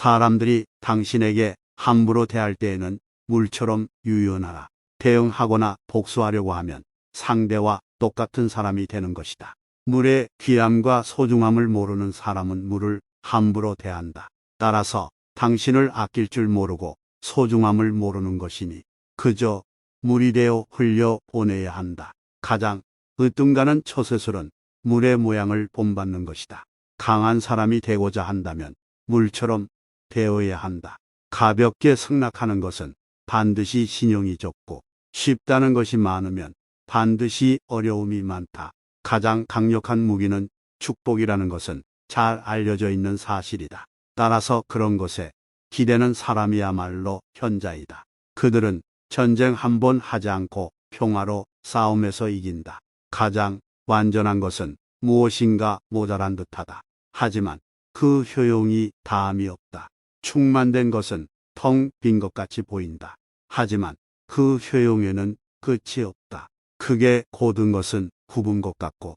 사람들이 당신에게 함부로 대할 때에는 물처럼 유연하라. 대응하거나 복수하려고 하면 상대와 똑같은 사람이 되는 것이다. 물의 귀함과 소중함을 모르는 사람은 물을 함부로 대한다. 따라서 당신을 아낄 줄 모르고 소중함을 모르는 것이니 그저 물이 되어 흘려 보내야 한다. 가장 으뜸가는 처세술은 물의 모양을 본받는 것이다. 강한 사람이 되고자 한다면 물처럼 되어야 한다. 가볍게 승낙하는 것은 반드시 신용이 적고 쉽다는 것이 많으면 반드시 어려움이 많다. 가장 강력한 무기는 축복이라는 것은 잘 알려져 있는 사실이다. 따라서 그런 것에 기대는 사람이야말로 현자이다. 그들은 전쟁 한 번 하지 않고 평화로 싸움에서 이긴다. 가장 완전한 것은 무엇인가 모자란 듯하다. 하지만 그 효용이 다함이 없다. 충만된 것은 텅 빈 것 같이 보인다. 하지만 그 효용에는 끝이 없다. 크게 고든 것은 굽은 것 같고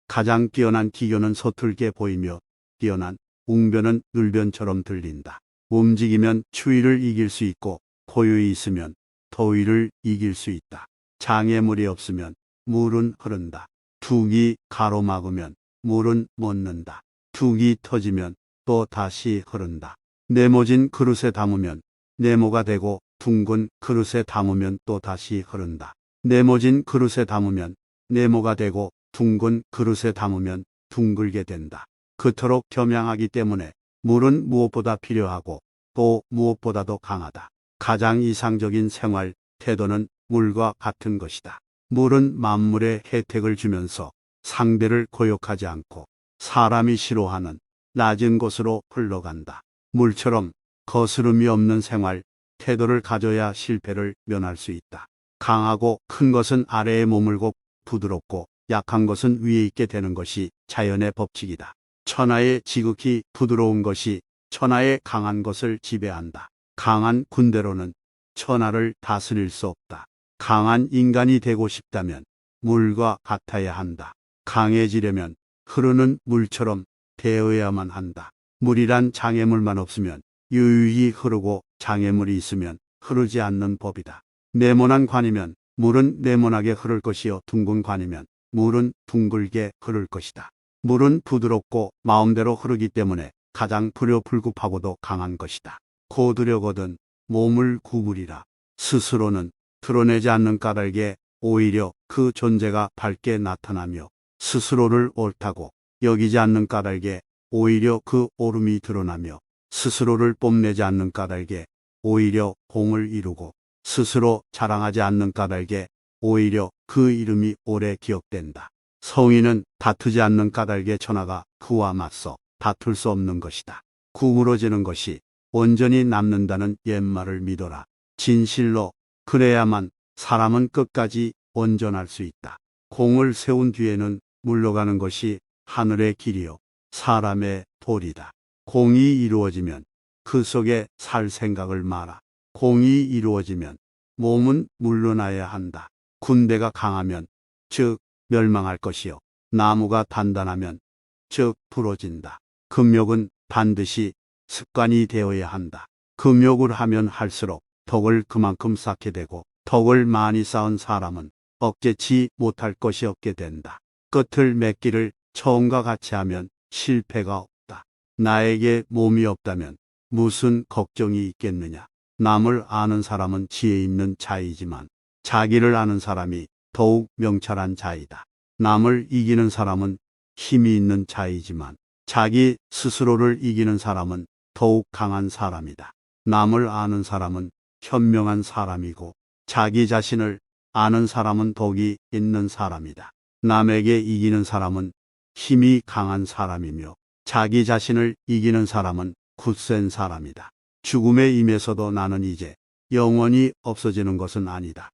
가장 뛰어난 기교는 서툴게 보이며 뛰어난 웅변은 눌변처럼 들린다. 움직이면 추위를 이길 수 있고 고요히 있으면 더위를 이길 수 있다. 장애물이 없으면 물은 흐른다. 둑이 가로막으면 물은 멎는다. 둑이 터지면 또 다시 흐른다. 네모진 그릇에 담으면 네모가 되고 둥근 그릇에 담으면 또 다시 흐른다. 네모진 그릇에 담으면 네모가 되고 둥근 그릇에 담으면 둥글게 된다. 그토록 겸양하기 때문에 물은 무엇보다 필요하고 또 무엇보다도 강하다. 가장 이상적인 생활 태도는 물과 같은 것이다. 물은 만물에 혜택을 주면서 상대를 고욕하지 않고 사람이 싫어하는 낮은 곳으로 흘러간다. 물처럼 거스름이 없는 생활 태도를 가져야 실패를 면할 수 있다. 강하고 큰 것은 아래에 머물고 부드럽고 약한 것은 위에 있게 되는 것이 자연의 법칙이다. 천하의 지극히 부드러운 것이 천하의 강한 것을 지배한다. 강한 군대로는 천하를 다스릴 수 없다. 강한 인간이 되고 싶다면 물과 같아야 한다. 강해지려면 흐르는 물처럼 되어야만 한다. 물이란 장애물만 없으면 유유히 흐르고 장애물이 있으면 흐르지 않는 법이다. 네모난 관이면 물은 네모나게 흐를 것이요 둥근 관이면 물은 둥글게 흐를 것이다. 물은 부드럽고 마음대로 흐르기 때문에 가장 불효불급하고도 강한 것이다. 고드려거든 몸을 구부리라. 스스로는 드러내지 않는 까닭에 오히려 그 존재가 밝게 나타나며 스스로를 옳다고 여기지 않는 까닭에 오히려 그 옳음이 드러나며 스스로를 뽐내지 않는 까닭에 오히려 공을 이루고 스스로 자랑하지 않는 까닭에 오히려 그 이름이 오래 기억된다. 성인은 다투지 않는 까닭에 천하가 그와 맞서 다툴 수 없는 것이다. 구부러지는 것이 온전히 남는다는 옛말을 믿어라. 진실로 그래야만 사람은 끝까지 온전할 수 있다. 공을 세운 뒤에는 물러가는 것이 하늘의 길이요 사람의 도리다. 공이 이루어지면 그 속에 살 생각을 마라. 공이 이루어지면 몸은 물러나야 한다. 군대가 강하면 즉 멸망할 것이요 나무가 단단하면 즉 부러진다. 금욕은 반드시 습관이 되어야 한다. 금욕을 하면 할수록 덕을 그만큼 쌓게 되고 덕을 많이 쌓은 사람은 억제치 못할 것이 없게 된다. 끝을 맺기를 처음과 같이 하면 실패가 없다. 나에게 몸이 없다면 무슨 걱정이 있겠느냐. 남을 아는 사람은 지혜 있는 자이지만 자기를 아는 사람이 더욱 명철한 자이다. 남을 이기는 사람은 힘이 있는 자이지만 자기 스스로를 이기는 사람은 더욱 강한 사람이다. 남을 아는 사람은 현명한 사람이고 자기 자신을 아는 사람은 덕이 있는 사람이다. 남에게 이기는 사람은 힘이 강한 사람이며 자기 자신을 이기는 사람은 굳센 사람이다. 죽음의 임에서도 나는 이제 영원히 없어지는 것은 아니다.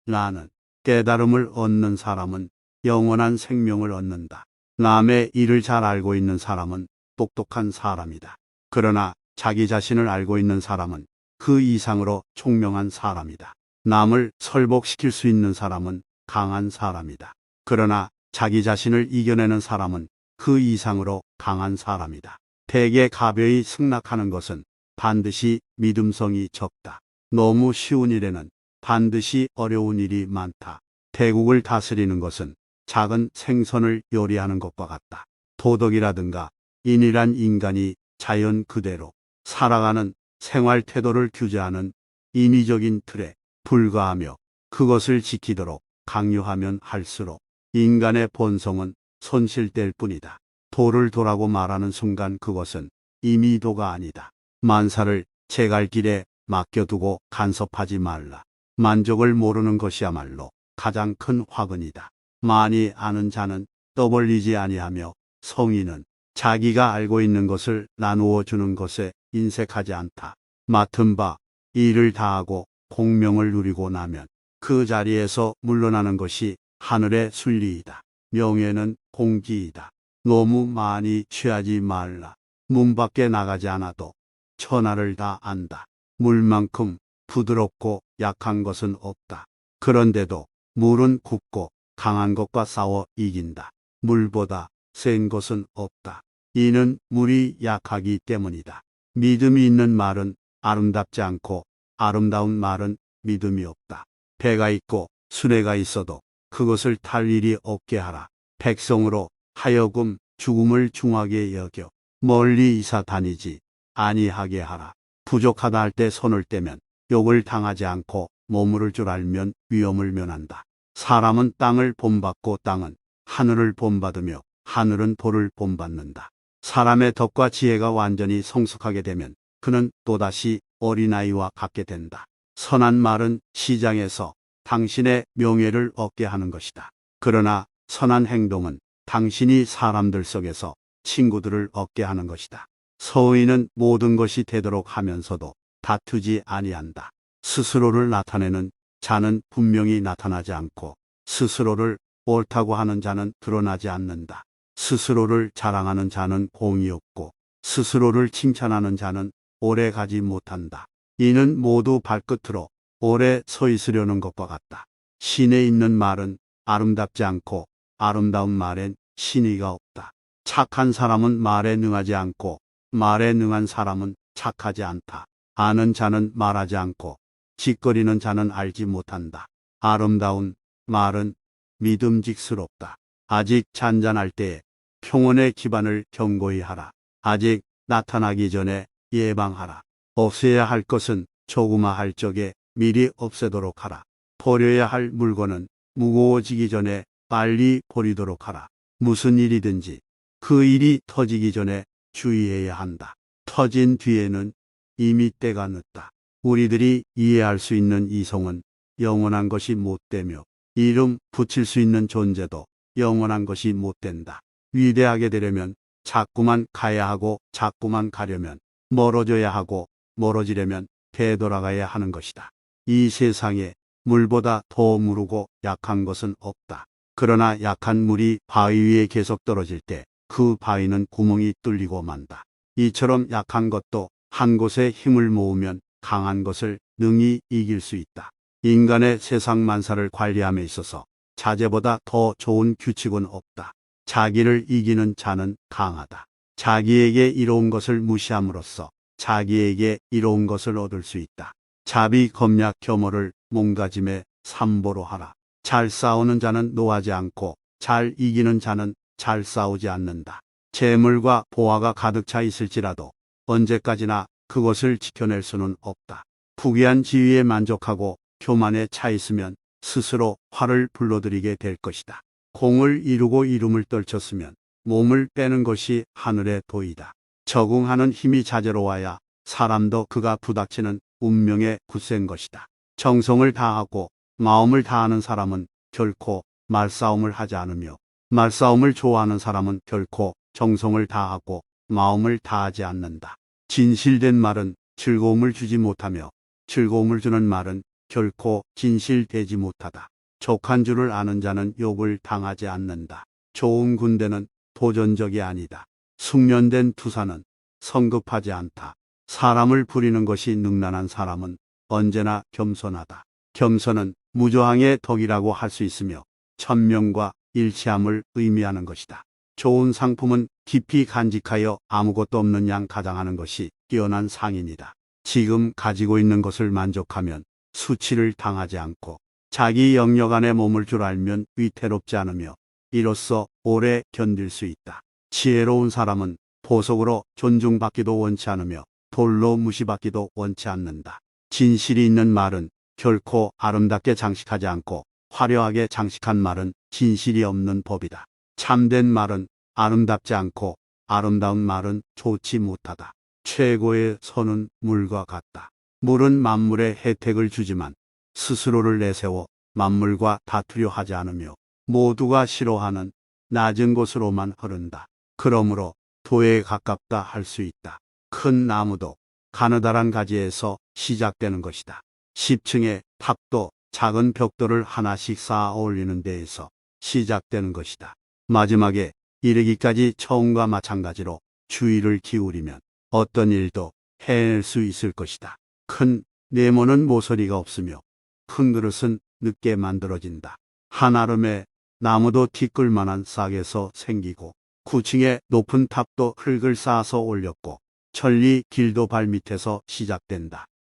나는 깨달음을 얻는 사람은 영원한 생명을 얻는다. 남의 일을 잘 알고 있는 사람은 똑똑한 사람이다. 그러나 자기 자신을 알고 있는 사람은 그 이상으로 총명한 사람이다. 남을 설복시킬 수 있는 사람은 강한 사람이다. 그러나 자기 자신을 이겨내는 사람은 그 이상으로 강한 사람이다. 대개 가벼이 승낙하는 것은 반드시 믿음성이 적다. 너무 쉬운 일에는 반드시 어려운 일이 많다. 태국을 다스리는 것은 작은 생선을 요리하는 것과 같다. 도덕이라든가 인이란 인간이 자연 그대로 살아가는 생활 태도를 규제하는 인위적인 틀에 불과하며 그것을 지키도록 강요하면 할수록 인간의 본성은 손실될 뿐이다. 도를 도라고 말하는 순간 그것은 이미 도가 아니다. 만사를 제갈길에 맡겨두고 간섭하지 말라. 만족을 모르는 것이야말로 가장 큰 화근이다. 많이 아는 자는 떠벌리지 아니하며 성인은 자기가 알고 있는 것을 나누어 주는 것에 인색하지 않다. 맡은 바 일을 다하고 공명을 누리고 나면 그 자리에서 물러나는 것이 하늘의 순리이다. 명예는 공기이다. 너무 많이 취하지 말라. 문 밖에 나가지 않아도 천하를 다 안다. 물만큼 부드럽고 약한 것은 없다. 그런데도 물은 굳고 강한 것과 싸워 이긴다. 물보다 센 것은 없다. 이는 물이 약하기 때문이다. 믿음이 있는 말은 아름답지 않고 아름다운 말은 믿음이 없다. 배가 있고 수레가 있어도 그것을 탈 일이 없게 하라. 백성으로 하여금 죽음을 중하게 여겨 멀리 이사 다니지 아니하게 하라. 부족하다 할 때 손을 떼면 욕을 당하지 않고 머무를 줄 알면 위험을 면한다. 사람은 땅을 본받고 땅은 하늘을 본받으며 하늘은 돌을 본받는다. 사람의 덕과 지혜가 완전히 성숙하게 되면 그는 또다시 어린아이와 같게 된다. 선한 말은 시장에서 당신의 명예를 얻게 하는 것이다. 그러나 선한 행동은 당신이 사람들 속에서 친구들을 얻게 하는 것이다. 서의는 모든 것이 되도록 하면서도 다투지 아니한다. 스스로를 나타내는 자는 분명히 나타나지 않고 스스로를 옳다고 하는 자는 드러나지 않는다. 스스로를 자랑하는 자는 공이 없고 스스로를 칭찬하는 자는 오래 가지 못한다. 이는 모두 발끝으로 오래 서 있으려는 것과 같다. 신에 있는 말은 아름답지 않고 아름다운 말엔 신의가 없다. 착한 사람은 말에 능하지 않고 말에 능한 사람은 착하지 않다. 아는 자는 말하지 않고 짓거리는 자는 알지 못한다. 아름다운 말은 믿음직스럽다. 아직 잔잔할 때에 평온의 기반을 견고히 하라. 아직 나타나기 전에 예방하라. 없애야 할 것은 조그마할 적에 미리 없애도록 하라. 버려야 할 물건은 무거워지기 전에 빨리 버리도록 하라. 무슨 일이든지 그 일이 터지기 전에 주의해야 한다. 터진 뒤에는 이미 때가 늦다. 우리들이 이해할 수 있는 이성은 영원한 것이 못되며 이름 붙일 수 있는 존재도 영원한 것이 못된다. 위대하게 되려면 자꾸만 가야 하고 자꾸만 가려면 멀어져야 하고 멀어지려면 되돌아가야 하는 것이다. 이 세상에 물보다 더 무르고 약한 것은 없다. 그러나 약한 물이 바위 위에 계속 떨어질 때 그 바위는 구멍이 뚫리고 만다. 이처럼 약한 것도 한 곳에 힘을 모으면 강한 것을 능히 이길 수 있다. 인간의 세상 만사를 관리함에 있어서 자제보다 더 좋은 규칙은 없다. 자기를 이기는 자는 강하다. 자기에게 이로운 것을 무시함으로써 자기에게 이로운 것을 얻을 수 있다. 자비, 검약, 겸허를 몸가짐에 삼보로 하라. 잘 싸우는 자는 노하지 않고 잘 이기는 자는 잘 싸우지 않는다. 재물과 보화가 가득 차 있을지라도 언제까지나 그것을 지켜낼 수는 없다. 부귀한 지위에 만족하고 교만에 차 있으면 스스로 화를 불러들이게 될 것이다. 공을 이루고 이름을 떨쳤으면 몸을 빼는 것이 하늘의 도이다. 적응하는 힘이 자제로와야 사람도 그가 부닥치는 운명에 굳센 것이다. 정성을 다하고 마음을 다하는 사람은 결코 말싸움을 하지 않으며 말싸움을 좋아하는 사람은 결코 정성을 다하고 마음을 다하지 않는다. 진실된 말은 즐거움을 주지 못하며 즐거움을 주는 말은 결코 진실되지 못하다. 족한 줄을 아는 자는 욕을 당하지 않는다. 좋은 군대는 도전적이 아니다. 숙련된 투사는 성급하지 않다. 사람을 부리는 것이 능란한 사람은 언제나 겸손하다. 겸손은 무저항의 덕이라고 할 수 있으며 천명과 일치함을 의미하는 것이다. 좋은 상품은 깊이 간직하여 아무것도 없는 양 가장하는 것이 뛰어난 상인이다. 지금 가지고 있는 것을 만족하면 수치를 당하지 않고 자기 영역 안에 머물 줄 알면 위태롭지 않으며 이로써 오래 견딜 수 있다. 지혜로운 사람은 보석으로 존중받기도 원치 않으며 돌로 무시받기도 원치 않는다. 진실이 있는 말은 결코 아름답게 장식하지 않고 화려하게 장식한 말은 진실이 없는 법이다. 참된 말은 아름답지 않고 아름다운 말은 좋지 못하다. 최고의 선은 물과 같다. 물은 만물에 혜택을 주지만 스스로를 내세워 만물과 다투려 하지 않으며 모두가 싫어하는 낮은 곳으로만 흐른다. 그러므로 도에 가깝다 할 수 있다. 큰 나무도 가느다란 가지에서 시작되는 것이다. 10층의 탑도 작은 벽돌을 하나씩 쌓아 올리는 데에서 시작되는 것이다. 마지막에 이르기까지 처음과 마찬가지로 주의를 기울이면 어떤 일도 해낼 수 있을 것이다. 큰 네모는 모서리가 없으며 큰 그릇은 늦게 만들어진다. 한아름에 나무도 티끌 만한 싹에서 생기고 9층의 높은 탑도 흙을 쌓아서 올렸고 천리 길도 발밑에서 시작된다.